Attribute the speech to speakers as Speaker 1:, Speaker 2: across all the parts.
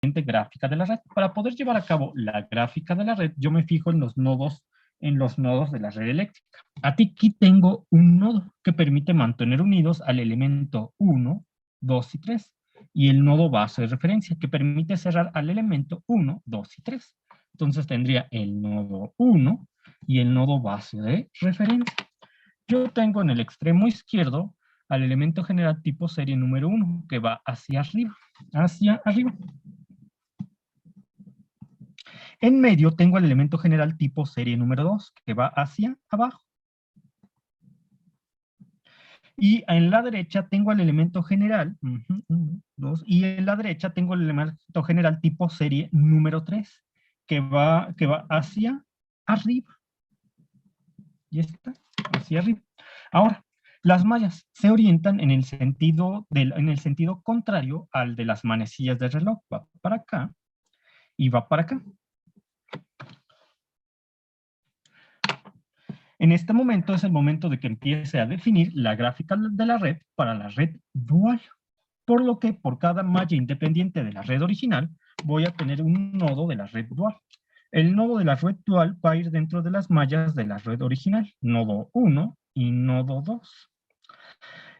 Speaker 1: gráfica de la red. Para poder llevar a cabo la gráfica de la red, yo me fijo en los nodos de la red eléctrica. Aquí tengo un nodo que permite mantener unidos al elemento 1, 2 y 3. Y el nodo base de referencia que permite cerrar al elemento 1, 2 y 3. Entonces tendría el nodo 1 y el nodo base de referencia. Yo tengo en el extremo izquierdo al elemento general tipo serie número 1 que va hacia arriba. En medio tengo el elemento general tipo serie número 2 que va hacia abajo. Y en la derecha tengo el elemento general, 2, y en la derecha tengo el elemento general tipo serie número 3 que va hacia arriba. Y está hacia arriba. Ahora, las mallas se orientan en el sentido contrario al de las manecillas del reloj. Va para acá y va para acá. En este momento es el momento de que empiece a definir la gráfica de la red para la red dual. Por lo que por cada malla independiente de la red original, voy a tener un nodo de la red dual. El nodo de la red dual va a ir dentro de las mallas de la red original, nodo 1 y nodo 2.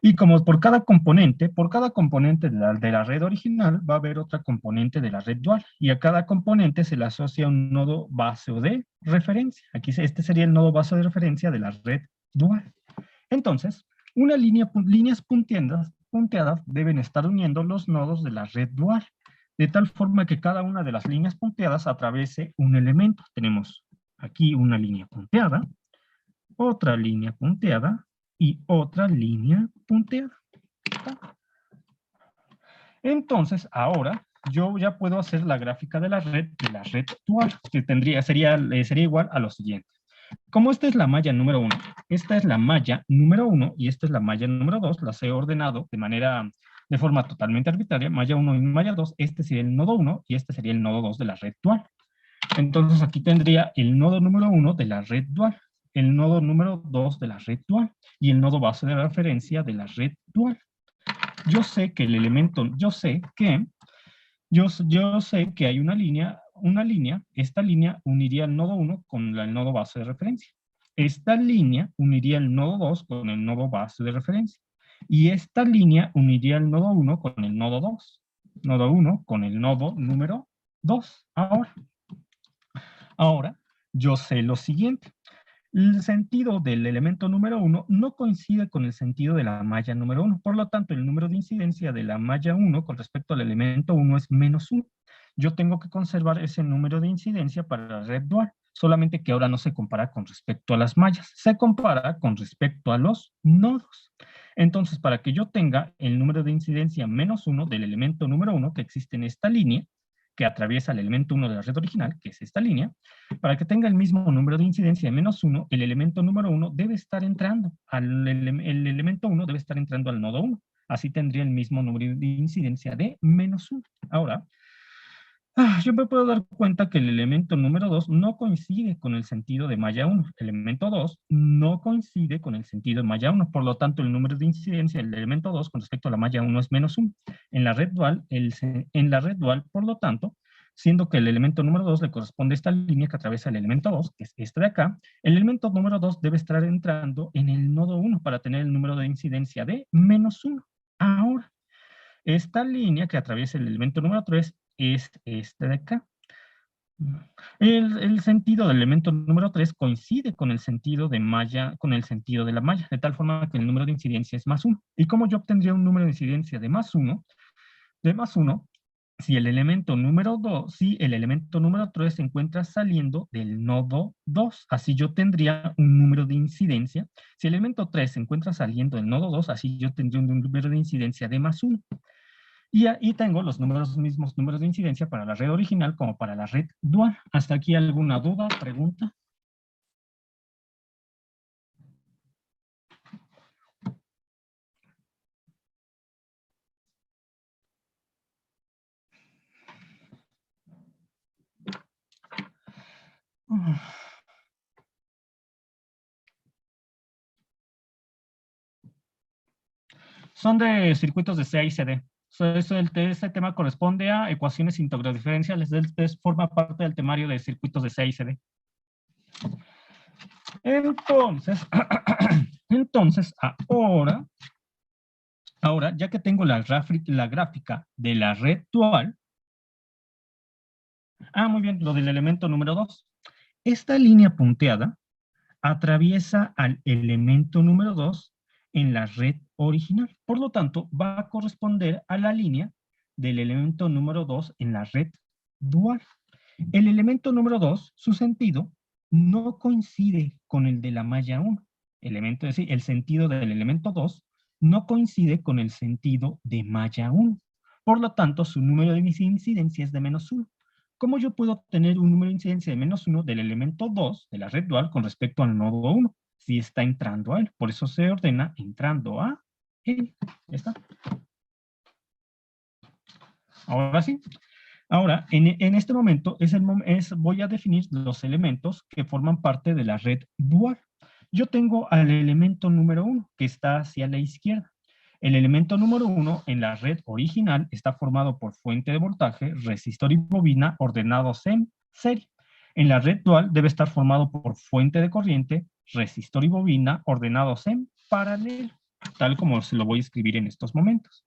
Speaker 1: Y como por cada componente de la red original va a haber otra componente de la red dual. Y a cada componente se le asocia un nodo base o de referencia. Aquí este sería el nodo base de referencia de la red dual. Entonces, líneas punteadas deben estar uniendo los nodos de la red dual, de tal forma que cada una de las líneas punteadas atraviese un elemento. Tenemos aquí una línea punteada, otra línea punteada y otra línea punteada. Entonces, ahora yo ya puedo hacer la gráfica de la red dual, que sería igual a lo siguiente. Como esta es la malla número 1, esta es la malla número 1 y esta es la malla número 2, las he ordenado de forma totalmente arbitraria, malla 1 y malla 2, este sería el nodo 1 y este sería el nodo 2 de la red dual. Entonces aquí tendría el nodo número 1 de la red dual, el nodo número 2 de la red dual y el nodo base de referencia de la red dual. Yo sé que hay una línea, esta línea uniría el nodo 1 con el nodo base de referencia. Esta línea uniría el nodo 2 con el nodo base de referencia. Y esta línea uniría el nodo 1 con el nodo 2. Nodo 1 con el nodo número 2. Ahora, yo sé lo siguiente. El sentido del elemento número 1 no coincide con el sentido de la malla número 1. Por lo tanto, el número de incidencia de la malla 1 con respecto al elemento 1 es -1. Yo tengo que conservar ese número de incidencia para la red dual, solamente que ahora no se compara con respecto a las mallas, se compara con respecto a los nodos. Entonces, para que yo tenga el número de incidencia -1 del elemento número 1 que existe en esta línea, que atraviesa el elemento 1 de la red original, que es esta línea, para que tenga el mismo número de incidencia de -1, el elemento número 1 debe estar entrando, el elemento 1 debe estar entrando al nodo 1. Así tendría el mismo número de incidencia de -1. Ahora, yo me puedo dar cuenta que el elemento número 2 no coincide con el sentido de malla 1. El elemento 2 no coincide con el sentido de malla 1. Por lo tanto, el número de incidencia del elemento 2 con respecto a la malla 1 es -1. En la red dual, por lo tanto, siendo que el elemento número 2 le corresponde a esta línea que atraviesa el elemento 2, que es esta de acá, el elemento número 2 debe estar entrando en el nodo 1 para tener el número de incidencia de -1. Ahora, esta línea que atraviesa el elemento número 3 es este de acá. El sentido del elemento número 3 coincide con el sentido de la malla, de tal forma que el número de incidencia es +1. ¿Y cómo yo obtendría un número de incidencia de +1? Si el elemento número 3 se encuentra saliendo del nodo 2, así yo tendría un número de incidencia. Si el elemento 3 se encuentra saliendo del nodo 2, así yo tendría un número de incidencia de +1. Y ahí tengo los mismos números de incidencia para la red original como para la red dual. ¿Hasta aquí alguna duda, pregunta? Son de circuitos de CA y CD. Este tema corresponde a ecuaciones integrodiferenciales. Forma parte del temario de circuitos de C I C D. Entonces, ahora, ya que tengo la gráfica de la red dual, muy bien, lo del elemento número 2. Esta línea punteada atraviesa al elemento número 2 en la red original. Por lo tanto, va a corresponder a la línea del elemento número 2 en la red dual. El elemento número 2, su sentido, no coincide con el de la malla 1. Es decir, el sentido del elemento 2 no coincide con el sentido de malla 1. Por lo tanto, su número de incidencia es de -1. ¿Cómo yo puedo tener un número de incidencia de -1 del elemento 2 de la red dual con respecto al nodo 1? Si está entrando a él. Por eso se ordena entrando a él. Ya está. Ahora sí. Ahora, en este momento voy a definir los elementos que forman parte de la red dual. Yo tengo al elemento número 1, que está hacia la izquierda. El elemento número 1 en la red original está formado por fuente de voltaje, resistor y bobina ordenados en serie. En la red dual debe estar formado por fuente de corriente, resistor y bobina ordenados en paralelo, tal como se lo voy a escribir en estos momentos.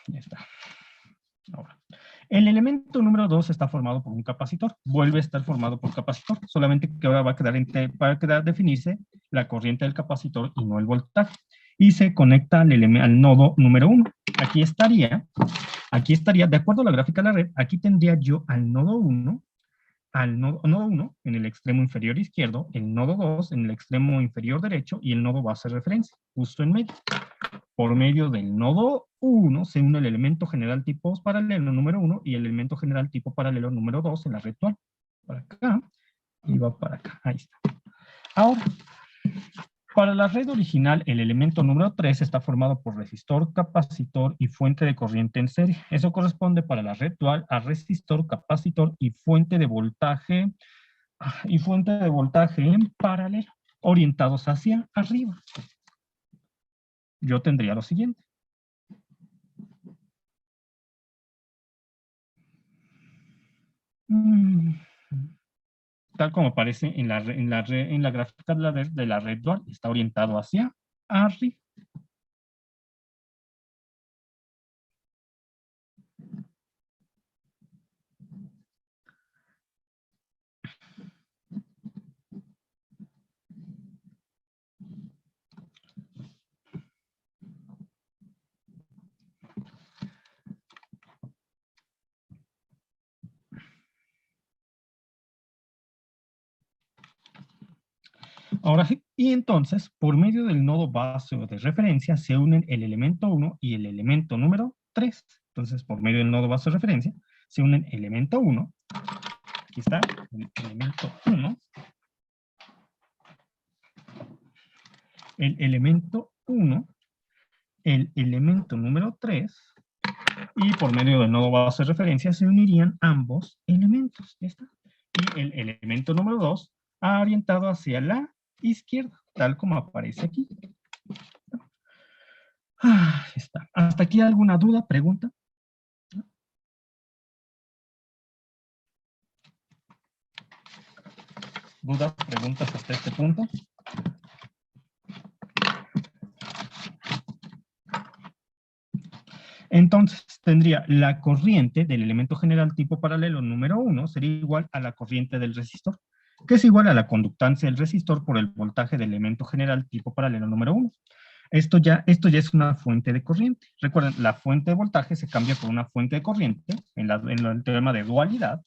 Speaker 1: Ya está. Ahora, el elemento número 2 está formado por un capacitor. Vuelve a estar formado por capacitor. Solamente que ahora va a quedar definirse la corriente del capacitor y no el voltaje. Y se conecta al nodo número 1. Aquí estaría, de acuerdo a la gráfica de la red, aquí tendría yo al nodo 1, nodo 1 en el extremo inferior izquierdo, el nodo 2 en el extremo inferior derecho y el nodo base de referencia, justo en medio. Por medio del nodo 1 se une el elemento general tipo paralelo número 1 y el elemento general tipo paralelo número 2 en la red dual. Para acá y va para acá. Ahí está. Ahora, para la red original, el elemento número 3 está formado por resistor, capacitor y fuente de corriente en serie. Eso corresponde para la red dual a resistor, capacitor y fuente de voltaje en paralelo, orientados hacia arriba. Yo tendría lo siguiente. Tal como aparece en la gráfica de la red dual, está orientado hacia arriba. Ahora sí, y entonces, por medio del nodo base o de referencia, se unen el elemento 1 y el elemento número 3. Entonces, por medio del nodo base de referencia, se unen el elemento 1. Aquí está, el elemento 1. El elemento 1, el elemento número 3, y por medio del nodo base de referencia se unirían ambos elementos. ¿Ya está? Y el elemento número 2 ha orientado hacia la izquierda, tal como aparece aquí. Está. ¿Hasta aquí alguna duda, pregunta? ¿Dudas, preguntas hasta este punto? Entonces, tendría la corriente del elemento general tipo paralelo número 1 sería igual a la corriente del resistor, que es igual a la conductancia del resistor por el voltaje del elemento general tipo paralelo número 1. Esto ya es una fuente de corriente. Recuerden, la fuente de voltaje se cambia por una fuente de corriente en el teorema de dualidad,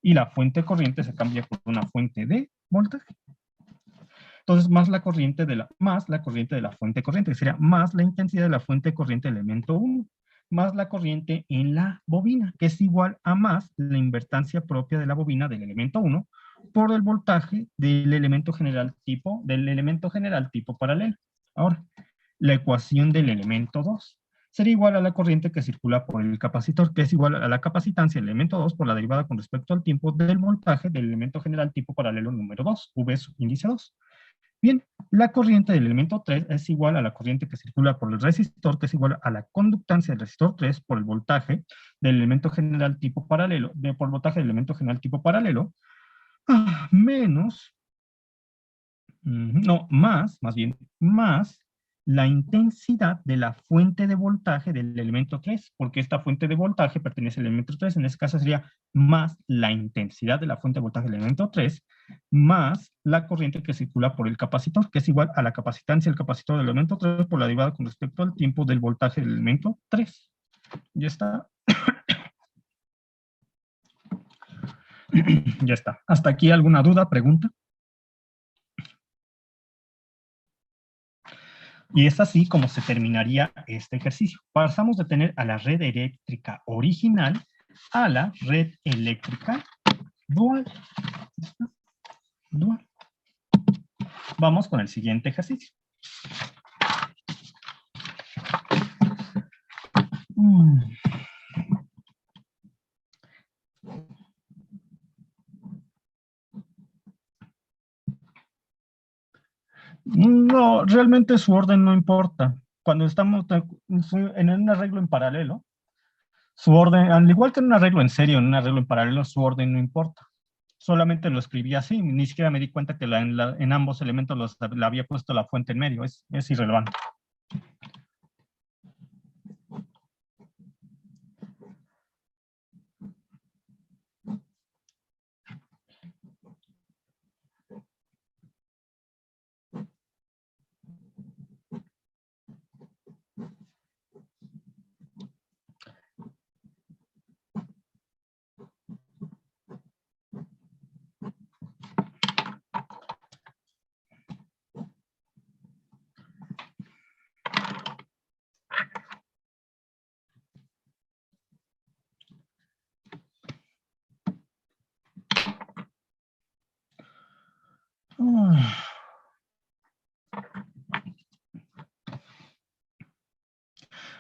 Speaker 1: y la fuente de corriente se cambia por una fuente de voltaje. Entonces, más la corriente de la fuente de corriente, que sería más la intensidad de la fuente de corriente del elemento 1, más la corriente en la bobina, que es igual a más la invertancia propia de la bobina del elemento 1 por el voltaje del elemento general tipo paralelo. Ahora, la ecuación del elemento 2 sería igual a la corriente que circula por el capacitor, que es igual a la capacitancia del elemento 2 por la derivada con respecto al tiempo del voltaje del elemento general tipo paralelo número 2, V índice 2. Bien, la corriente del elemento 3 es igual a la corriente que circula por el resistor, que es igual a la conductancia del resistor 3 por el voltaje del elemento general tipo paralelo, por el voltaje del elemento general tipo paralelo, menos, no, más bien, más la intensidad de la fuente de voltaje del elemento 3, porque esta fuente de voltaje pertenece al elemento 3, en este caso sería más la intensidad de la fuente de voltaje del elemento 3, más la corriente que circula por el capacitor, que es igual a la capacitancia del capacitor del elemento 3 por la derivada con respecto al tiempo del voltaje del elemento 3. Ya está. Ya está. ¿Hasta aquí alguna duda, pregunta? Y es así como se terminaría este ejercicio. Pasamos de tener a la red eléctrica original a la red eléctrica dual. Dual. Vamos con el siguiente ejercicio. No, realmente su orden no importa. Cuando estamos en un arreglo en paralelo, su orden, al igual que en un arreglo en serio, en un arreglo en paralelo, su orden no importa. Solamente lo escribí así, ni siquiera me di cuenta que en ambos elementos le había puesto la fuente en medio, es irrelevante.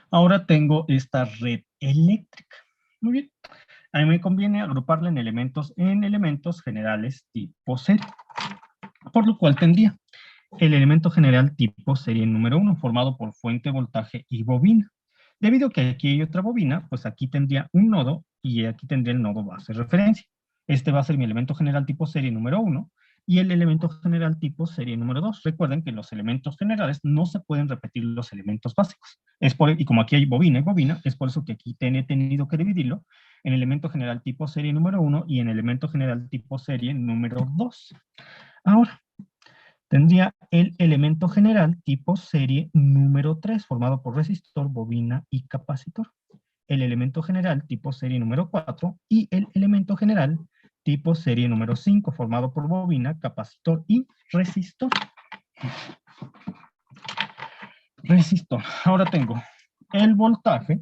Speaker 1: Ahora tengo esta red eléctrica. Muy bien. A mí me conviene agruparla en elementos generales tipo serie. Por lo cual tendría el elemento general tipo serie número 1, formado por fuente, voltaje y bobina. Debido a que aquí hay otra bobina, pues aquí tendría un nodo y aquí tendría el nodo base de referencia. Este va a ser mi elemento general tipo serie número 1 y el elemento general tipo serie número 2. Recuerden que los elementos generales no se pueden repetir los elementos básicos. Y como aquí hay bobina y bobina, es por eso que aquí he tenido que dividirlo en elemento general tipo serie número 1 y en elemento general tipo serie número 2. Ahora, tendría el elemento general tipo serie número 3, formado por resistor, bobina y capacitor. El elemento general tipo serie número 4 y el elemento general tipo serie número 5, formado por bobina, capacitor y resistor. Resistor. Ahora tengo el voltaje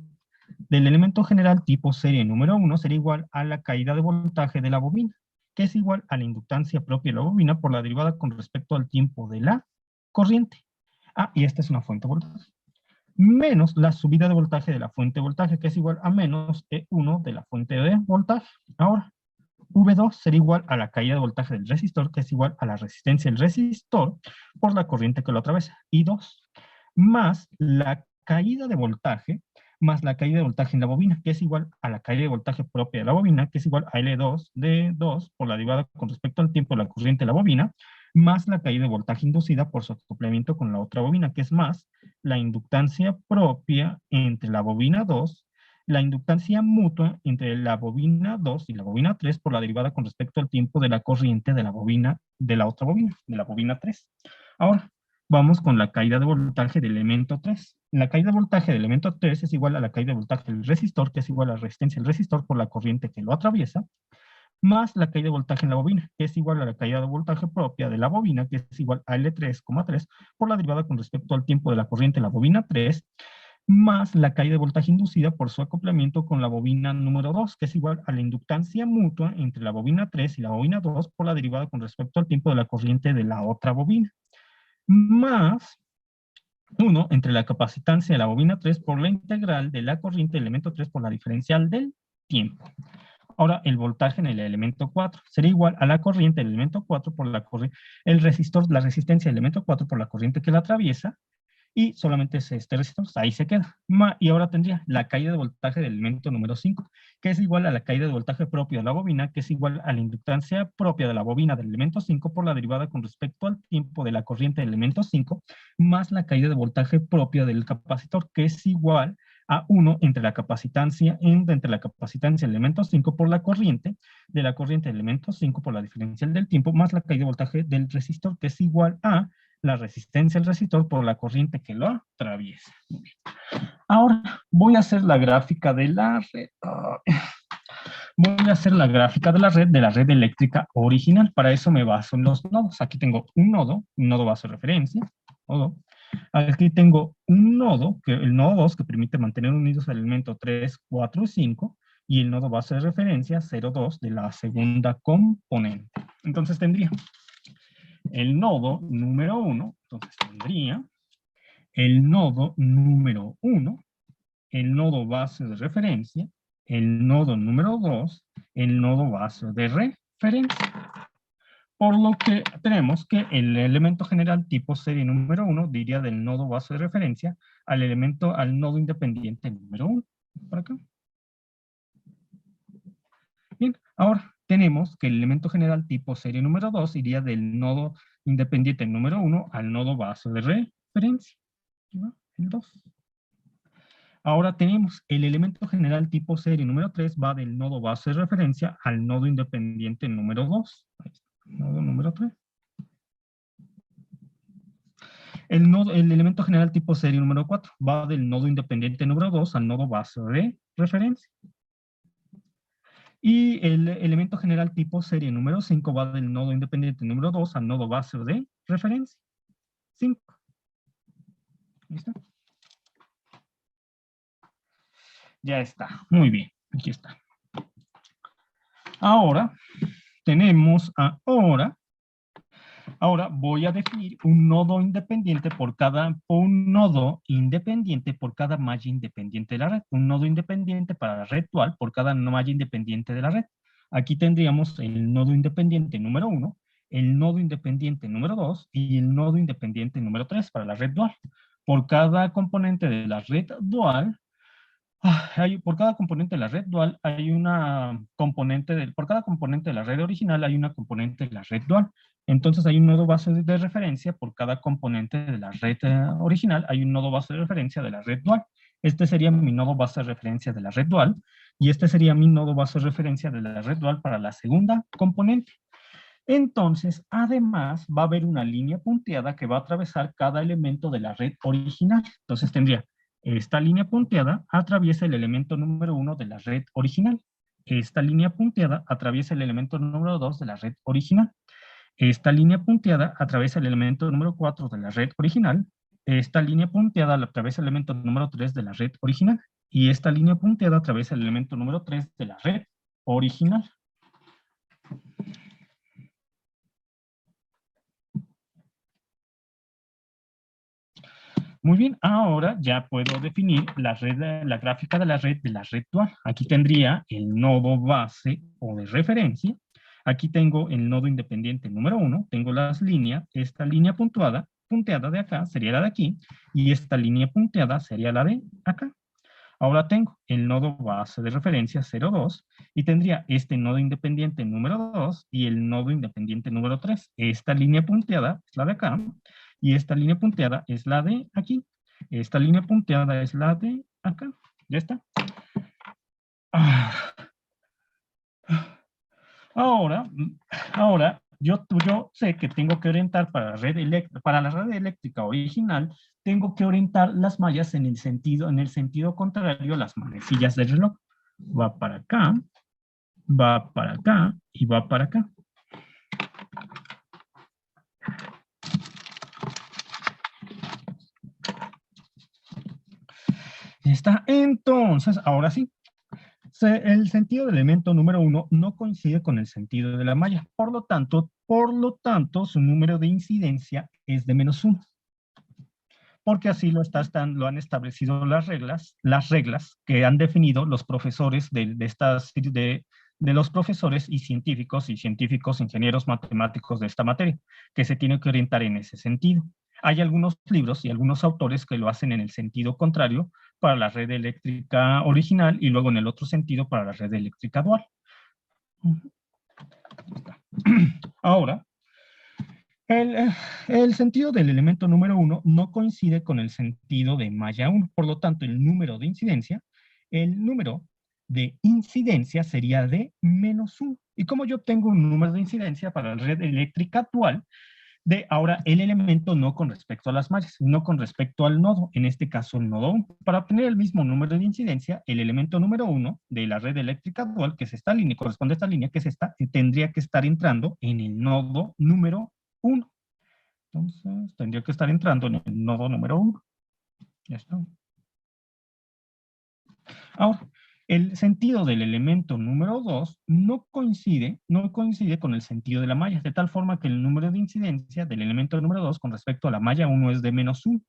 Speaker 1: del elemento general tipo serie número 1 sería igual a la caída de voltaje de la bobina, que es igual a la inductancia propia de la bobina por la derivada con respecto al tiempo de la corriente. Y esta es una fuente de voltaje. Menos la subida de voltaje de la fuente de voltaje, que es igual a menos E1 de la fuente de voltaje. Ahora, V2 sería igual a la caída de voltaje del resistor, que es igual a la resistencia del resistor por la corriente que lo atraviesa. Y 2, más la caída de voltaje, más la caída de voltaje en la bobina, que es igual a la caída de voltaje propia de la bobina, que es igual a L2 de 2 por la derivada con respecto al tiempo de la corriente de la bobina, más la caída de voltaje inducida por su acoplamiento con la otra bobina, que es más la inductancia propia entre la bobina 2, la inductancia mutua entre la bobina 2 y la bobina 3 por la derivada con respecto al tiempo de la corriente de la bobina, de la otra bobina, de la bobina 3. Ahora, vamos con la caída de voltaje del elemento 3. La caída de voltaje del elemento 3 es igual a la caída de voltaje del resistor, que es igual a la resistencia del resistor por la corriente que lo atraviesa, más la caída de voltaje en la bobina, que es igual a la caída de voltaje propia de la bobina, que es igual a L3,3 por la derivada con respecto al tiempo de la corriente en la bobina 3, más la caída de voltaje inducida por su acoplamiento con la bobina número 2, que es igual a la inductancia mutua entre la bobina 3 y la bobina 2 por la derivada con respecto al tiempo de la corriente de la otra bobina. Más 1 entre la capacitancia de la bobina 3 por la integral de la corriente del elemento 3 por la diferencial del tiempo. Ahora, el voltaje en el elemento 4 será igual a la corriente del elemento 4 por la corriente, el resistor, la resistencia del elemento 4 por la corriente que la atraviesa, y solamente es este resistor, ahí se queda. Y ahora tendría la caída de voltaje del elemento número 5, que es igual a la caída de voltaje propio de la bobina, que es igual a la inductancia propia de la bobina del elemento 5 por la derivada con respecto al tiempo de la corriente del elemento 5, más la caída de voltaje propia del capacitor, que es igual a 1 entre la capacitancia del elemento 5 por la corriente, de la corriente del elemento 5 por la diferencial del tiempo, más la caída de voltaje del resistor, que es igual a la resistencia del resistor por la corriente que lo atraviesa. Ahora voy a hacer la gráfica de la red. Voy a hacer la gráfica de la red eléctrica original. Para eso me baso en los nodos. Aquí tengo un nodo base de referencia, nodo. Aquí tengo un nodo, el nodo 2, que permite mantener unidos el elemento 3, 4 y 5, y el nodo base de referencia 0, 2 de la segunda componente. Entonces tendría el nodo número 1, entonces tendría el nodo número 1, el nodo base de referencia, el nodo número 2, el nodo base de referencia. Por lo que tenemos que el elemento general tipo serie número 1 diría del nodo base de referencia al nodo independiente número 1. Por acá. Bien, ahora tenemos que el elemento general tipo serie número 2 iría del nodo independiente número 1 al nodo base de referencia. Aquí va, el 2. Ahora tenemos el elemento general tipo serie número 3 va del nodo base de referencia al nodo independiente número 2. Ahí está, nodo número 3. El elemento general tipo serie número 4 va del nodo independiente número 2 al nodo base de referencia. Y el elemento general tipo serie número 5 va del nodo independiente número 2 al nodo base de referencia. 5. ¿Listo? Ya está. Muy bien. Aquí está. Ahora tenemos Ahora voy a definir un nodo independiente por cada malla independiente de la red. Un nodo independiente para la red dual por cada malla independiente de la red. Aquí tendríamos el nodo independiente número 1, el nodo independiente número 2 y el nodo independiente número 3 para la red dual. Por cada componente de la red dual, por cada componente de la red dual hay una componente, por cada componente de la red original hay una componente de la red dual. Entonces hay un nodo base de referencia por cada componente de la red original, hay un nodo base de referencia de la red dual. Este sería mi nodo base de referencia de la red dual y este sería mi nodo base de referencia de la red dual para la segunda componente. Entonces, además, va a haber una línea punteada que va a atravesar cada elemento de la red original. Entonces tendría esta línea punteada atraviesa el elemento número 1 de la red original. Esta línea punteada atraviesa el elemento número 2 de la red original. Esta línea punteada atraviesa el elemento número 4 de la red original. Esta línea punteada atraviesa el elemento número 3 de la red original. Y esta línea punteada atraviesa el elemento número 3 de la red original. Muy bien, ahora ya puedo definir la gráfica de la red dual. Aquí tendría el nodo base o de referencia. Aquí tengo el nodo independiente número 1, tengo las líneas, esta línea punteada de acá sería la de aquí, y esta línea punteada sería la de acá. Ahora tengo el nodo base de referencia 0,2 y tendría este nodo independiente número 2 y el nodo independiente número 3. Esta línea punteada es la de acá y esta línea punteada es la de aquí. Esta línea punteada es la de acá. ¿Ya está? Ahora yo sé que tengo que orientar para la red eléctrica original, tengo que orientar las mallas en el sentido contrario a las manecillas del reloj. Va para acá y va para acá. Ya está. Entonces, ahora sí. El sentido del elemento número 1 no coincide con el sentido de la malla. Por lo tanto, su número de incidencia es de -1. porque así lo han establecido las reglas que han definido los profesores de los profesores y científicos, ingenieros matemáticos de esta materia, que se tienen que orientar en ese sentido. Hay algunos libros y algunos autores que lo hacen en el sentido contrario para la red eléctrica original y luego en el otro sentido para la red eléctrica dual. Ahora, el sentido del elemento número 1 no coincide con el sentido de malla 1. Por lo tanto, el número de incidencia sería de menos 1. ¿Y cómo yo obtengo un número de incidencia para la red eléctrica dual? De ahora el elemento no con respecto a las mallas, sino con respecto al nodo, en este caso el nodo 1. Para obtener el mismo número de incidencia, el elemento número 1 de la red eléctrica dual, que es esta línea, corresponde a esta línea, que es esta, tendría que estar entrando en el nodo número 1. Entonces, tendría que estar entrando en el nodo número 1. Ya está. Ahora, el sentido del elemento número 2 no coincide con el sentido de la malla, de tal forma que el número de incidencia del elemento número 2 con respecto a la malla 1 es de menos 1.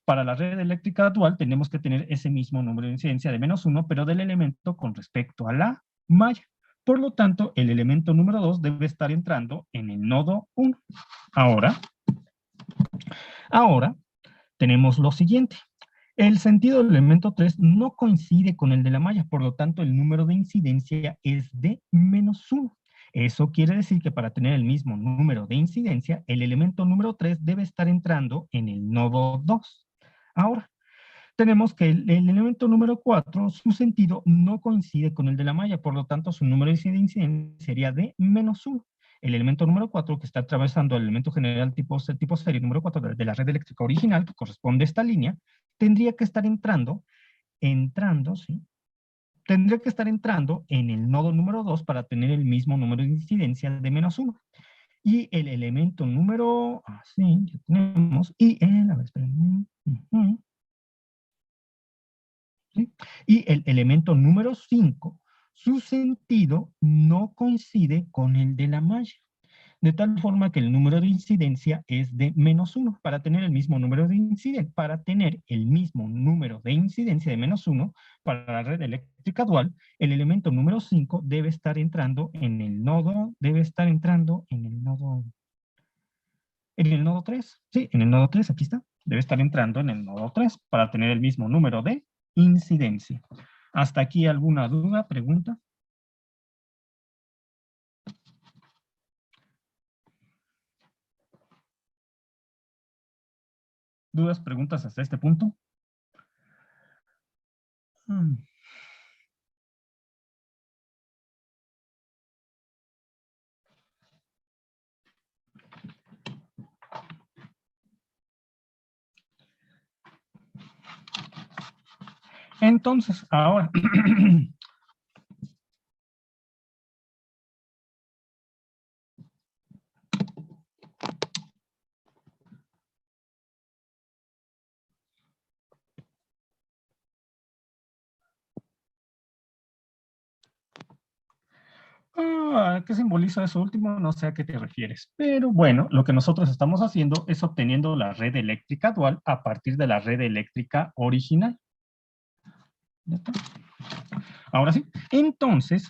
Speaker 1: Para la red eléctrica dual tenemos que tener ese mismo número de incidencia de menos 1, pero del elemento con respecto a la malla. Por lo tanto, el elemento número 2 debe estar entrando en el nodo 1. Ahora tenemos lo siguiente. El sentido del elemento 3 no coincide con el de la malla, por lo tanto el número de incidencia es de menos 1. Eso quiere decir que para tener el mismo número de incidencia, el elemento número 3 debe estar entrando en el nodo 2. Ahora, tenemos que el elemento número 4, su sentido no coincide con el de la malla, por lo tanto su número de incidencia sería de menos 1. El elemento número 4 que está atravesando el elemento general tipo serie número 4 de la red eléctrica original, que corresponde a esta línea, tendría que estar entrando, ¿sí? Tendría que estar entrando en el nodo número 2 para tener el mismo número de incidencia de menos 1. Y el elemento número, sí, ya tenemos, ¿sí? Y el elemento número 5, su sentido no coincide con el de la malla, de tal forma que el número de incidencia es de menos 1. Para tener el mismo número de incidencia, de menos 1 para la red eléctrica dual, el elemento número 5 debe estar entrando en el nodo, en el nodo 3. Sí, en el nodo 3, aquí está. Debe estar entrando en el nodo 3 para tener el mismo número de incidencia. ¿Hasta aquí alguna duda, pregunta? ¿Dudas, preguntas hasta este punto? Entonces, ahora, ¿qué simboliza eso último? No sé a qué te refieres. Pero bueno, lo que nosotros estamos haciendo es obteniendo la red eléctrica dual a partir de la red eléctrica original. ¿Ya está? Ahora sí. Entonces,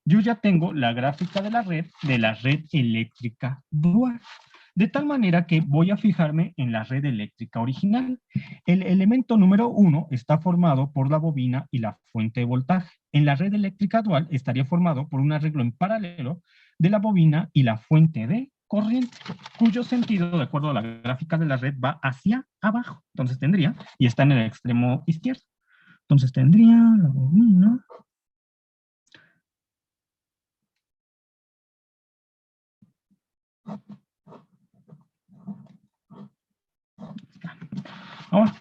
Speaker 1: yo ya tengo la gráfica de la red eléctrica dual. De tal manera que voy a fijarme en la red eléctrica original. El elemento número 1 está formado por la bobina y la fuente de voltaje. En la red eléctrica dual estaría formado por un arreglo en paralelo de la bobina y la fuente de corriente, cuyo sentido, de acuerdo a la gráfica de la red, va hacia abajo. Entonces tendría, y está en el extremo izquierdo. Entonces tendría la bobina. Ahora,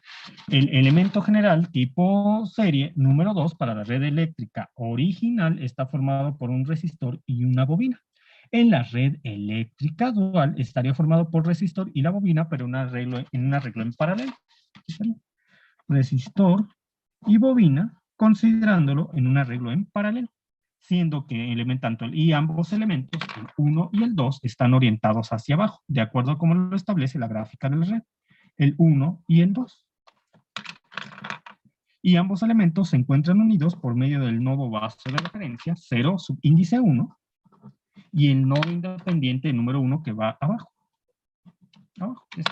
Speaker 1: el elemento general tipo serie número 2 para la red eléctrica original está formado por un resistor y una bobina. En la red eléctrica dual estaría formado por resistor y la bobina, pero en un arreglo en paralelo. Resistor y bobina, considerándolo en un arreglo en paralelo, siendo que ambos elementos, el 1 y el 2, están orientados hacia abajo, de acuerdo a cómo lo establece la gráfica de la red. el 1 y el 2. Y ambos elementos se encuentran unidos por medio del nodo base de referencia 0 subíndice 1 y el nodo independiente número 1 que va abajo. Abajo, eso.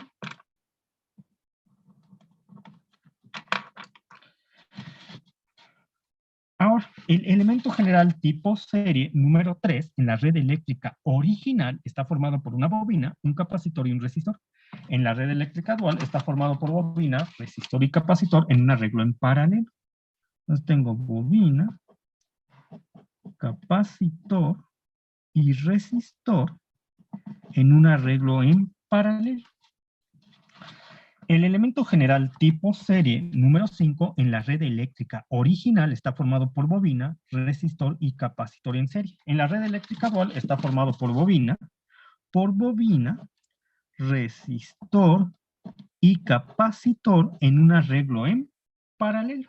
Speaker 1: Ahora, el elemento general tipo serie número 3 en la red eléctrica original está formado por una bobina, un capacitor y un resistor. En la red eléctrica dual está formado por bobina, resistor y capacitor en un arreglo en paralelo. Entonces tengo bobina, capacitor y resistor en un arreglo en paralelo. El elemento general tipo serie número 5 en la red eléctrica original está formado por bobina, resistor y capacitor en serie. En la red eléctrica dual está formado por bobina, resistor y capacitor en un arreglo en paralelo.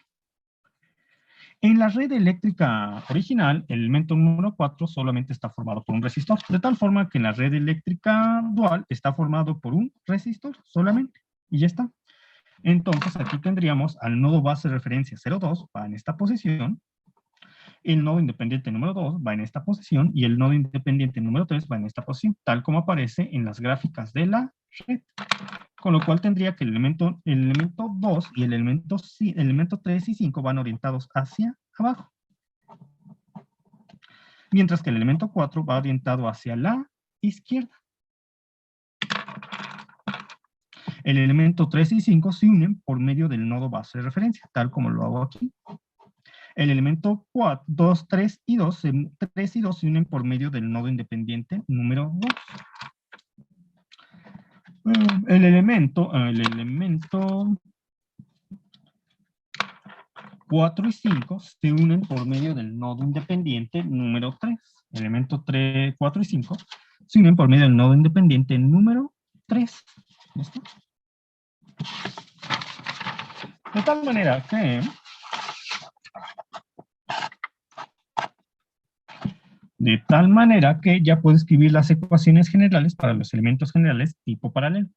Speaker 1: En la red eléctrica original, el elemento número 4 solamente está formado por un resistor, de tal forma que en la red eléctrica dual está formado por un resistor solamente, y ya está. Entonces aquí tendríamos al nodo base de referencia 0,2 va en esta posición, el nodo independiente número 2 va en esta posición y el nodo independiente número 3 va en esta posición, tal como aparece en las gráficas de la red. Con lo cual tendría que el elemento 2 y el elemento 3 y 5 van orientados hacia abajo. Mientras que el elemento 4 va orientado hacia la izquierda. El elemento 3 y 5 se unen por medio del nodo base de referencia, tal como lo hago aquí. El elemento 2, 3 y 2 se unen por medio del nodo independiente número 2. El elemento 4 y 5 se unen por medio del nodo independiente número 3. El elemento 3, 4 y 5 se unen por medio del nodo independiente número 3. ¿Listo? De tal manera que ya puedo escribir las ecuaciones generales para los elementos generales tipo paralelo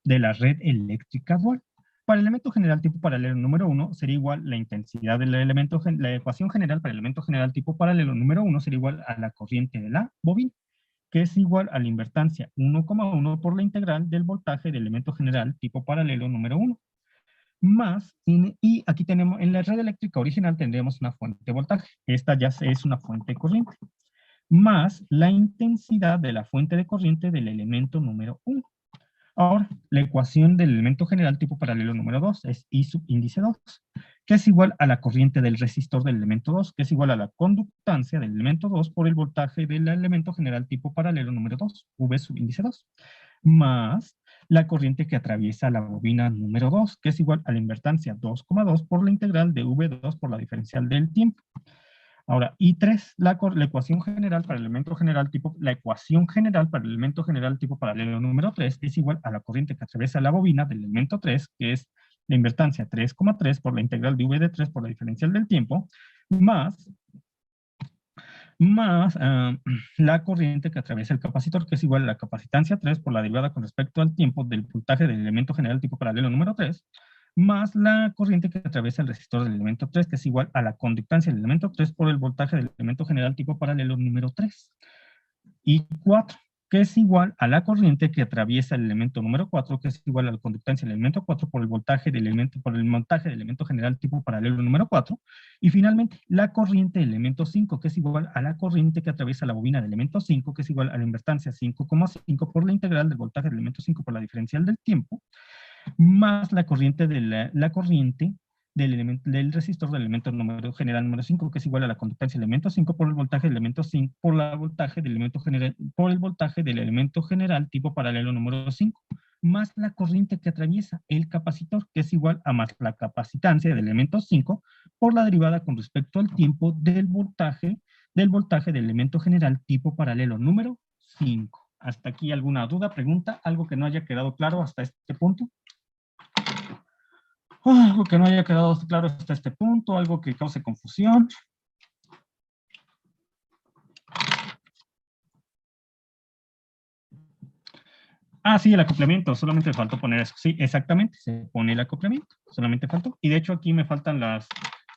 Speaker 1: de la red eléctrica dual. Para el elemento general tipo paralelo número 1 sería igual la intensidad del elemento, la ecuación general para el elemento general tipo paralelo número 1 sería igual a la corriente de la bobina, que es igual a la invertancia 1,1 por la integral del voltaje del elemento general tipo paralelo número 1. Más, y aquí tenemos, en la red eléctrica original tendríamos una fuente de voltaje. Esta ya es una fuente de corriente. Más la intensidad de la fuente de corriente del elemento número 1. Ahora, la ecuación del elemento general tipo paralelo número 2 es I subíndice 2, que es igual a la corriente del resistor del elemento 2, que es igual a la conductancia del elemento 2 por el voltaje del elemento general tipo paralelo número 2, V subíndice 2, más la corriente que atraviesa la bobina número 2, que es igual a la invertancia 2,2 por la integral de V2 por la diferencial del tiempo. Ahora, I3, la ecuación general para el elemento general tipo, la ecuación general para el elemento general tipo paralelo número 3 es igual a la corriente que atraviesa la bobina del elemento 3, que es la invertancia 3,3 por la integral de V de 3 por la diferencial del tiempo, más la corriente que atraviesa el capacitor, que es igual a la capacitancia 3 por la derivada con respecto al tiempo del voltaje del elemento general tipo paralelo número 3, más la corriente que atraviesa el resistor del elemento 3, que es igual a la conductancia del elemento 3 por el voltaje del elemento general tipo paralelo número 3. Y 4, que es igual a la corriente que atraviesa el elemento número 4, que es igual a la conductancia del elemento 4 por el voltaje del elemento, por el montaje del elemento general tipo paralelo número 4. Y finalmente, la corriente del elemento 5, que es igual a la corriente que atraviesa la bobina del elemento 5, que es igual a la invertancia 5,5 por la integral del voltaje del elemento 5 por la diferencial del tiempo, más la corriente del resistor del elemento general número 5, que es igual a la conductancia del elemento 5 por el voltaje del elemento 5 por el voltaje del elemento general tipo paralelo número 5, más la corriente que atraviesa el capacitor, que es igual a más la capacitancia del elemento 5 por la derivada con respecto al tiempo del voltaje del elemento general tipo paralelo número 5. ¿Hasta aquí alguna duda, pregunta, algo que no haya quedado claro hasta este punto? Algo que no haya quedado claro hasta este punto, algo que cause confusión. Ah, sí, el acoplamiento, solamente me faltó poner eso. Sí, exactamente, se pone el acoplamiento, solamente faltó. Y de hecho aquí me faltan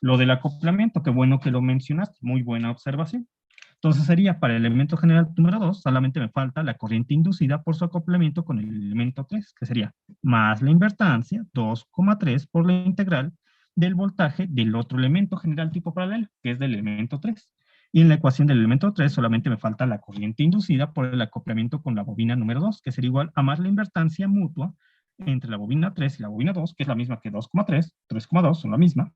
Speaker 1: lo del acoplamiento, qué bueno que lo mencionaste, muy buena observación. Entonces sería para el elemento general número 2, solamente me falta la corriente inducida por su acoplamiento con el elemento 3, que sería más la invertancia, 2,3 por la integral del voltaje del otro elemento general tipo paralelo, que es del elemento 3. Y en la ecuación del elemento 3 solamente me falta la corriente inducida por el acoplamiento con la bobina número 2, que sería igual a más la invertancia mutua entre la bobina 3 y la bobina 2, que es la misma que 2,3, 3,2 son la misma,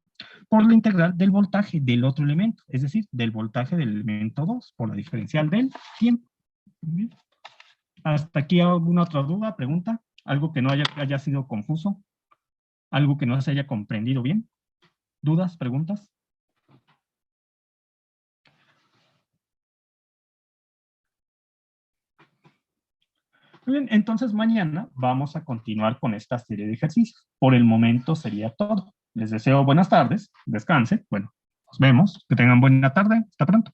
Speaker 1: por la integral del voltaje del otro elemento, es decir, del voltaje del elemento 2 por la diferencial del tiempo. Bien. ¿Hasta aquí alguna otra duda, pregunta? ¿Algo que no haya sido confuso? ¿Algo que no se haya comprendido bien? ¿Dudas, preguntas? Muy bien, entonces mañana vamos a continuar con esta serie de ejercicios. Por el momento sería todo. Les deseo buenas tardes, descanse. Bueno, nos vemos, que tengan buena tarde. Hasta pronto.